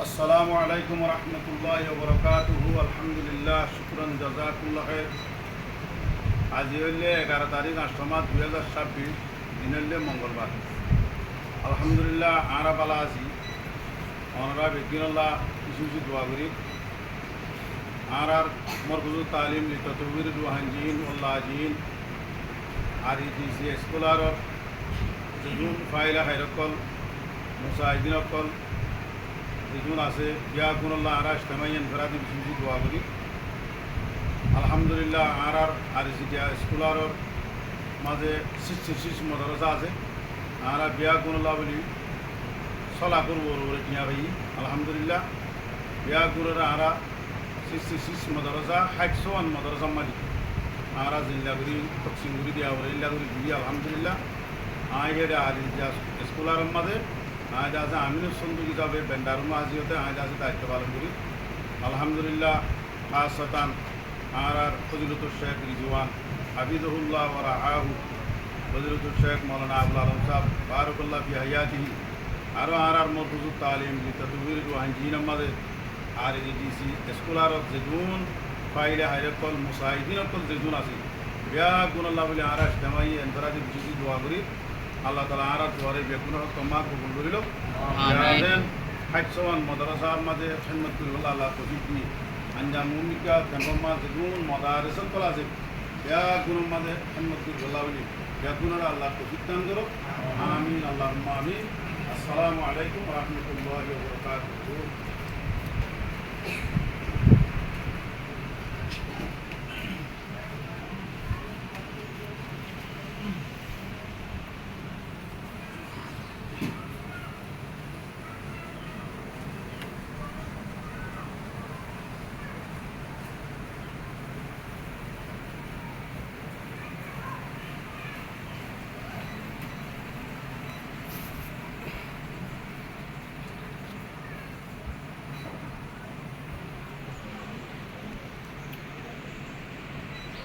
আসসালামু আলাইকুম রহমতুল্লাহ বরকাতুহু। আলহামদুলিল্লাহ, শুকরান, জাযাকুল্লাহ খাইর। আজ হইলে 11 তারিখ 8 মাস 2026, দিন হইলে মঙ্গলবার। আলহামদুলিল্লাহ আরা বালা আছি। অনরা বেদিনাল্লাহ কিছু কিছু দোয়া করি। আর মরকুজুল তালিম লিততবির রুহানজিন উল্লাহজিন আর ইটিসি স্কলার যেজন ফাইলা খাইরকল মুসাহিদিন অকল যেজন আছে বিয়াগুনুল্লাহ আরা ইজতেমাইয়ান ফেরাদি কিছু দোয়া করি। আলহামদুলিল্লাহ আর যেটা স্কুলারর মাঝে শিশ মদরসা আছে আরা বিয়াগুনুল্লাহ বলি চলা করব বলে টিয়া ভাই। আলহামদুলিল্লাহ বিয়াগুনুরা আরা শিশ মদরসা 100 মদরসা মালি আরা জিল্লাগুড়ি তকসিমগুড়ি দিয়া বলে ইল্লাগুড়ি দিয়ে আলহামদুলিল্লাহ আইডে আর স্কুলার মাঝে আজ আছে আমিনুর সন্দুক হিসাবে বেন্ডারুমা আজিওতে আজ আছে দায়িত্ব পালন করি। আলহামদুলিল্লাহ খাস শতান আর ফজিলতুল শেখ রিজওয়ান হাফিজহুল্লাহ ওয়া রাআহু, ফজিলতুল শেখ মৌলানা আবুল আলম সাহেব বারাকাল্লাহু ফি হায়াতিহি, আরও আর মরকুজুত তালিম লিতাতবির রুহানজিন আমাদের আর এডিসি স্কুলারত যেগুন ফাইলে হাইরকল মুসাহিদিন অকল যেগুন আছে বিয়াগুনুল্লাহ বলে আর ইজতেমাই এনফরাদি বিশেষ দোয়া করি। আল্লাহ তাআলা আর দোয়ারে বেগুনের তমা কবুল করিল। আমিন। 100 মাদ্রাসার মাঝে খিদমত করিল আল্লাহ তৌফিক দি আঞ্জাম মুমিকা জন্মমা যেগুন মাদারিসত কল আছে বিয়াগুনের মাঝে খিদমত করিল বলে বেগুনের আল্লাহ তৌফিক দান করো। আমিন আল্লাহুম্মা আমিন। আসসালামু আলাইকুম ওয়া রাহমাতুল্লাহি ওয়া বারাকাতুহু।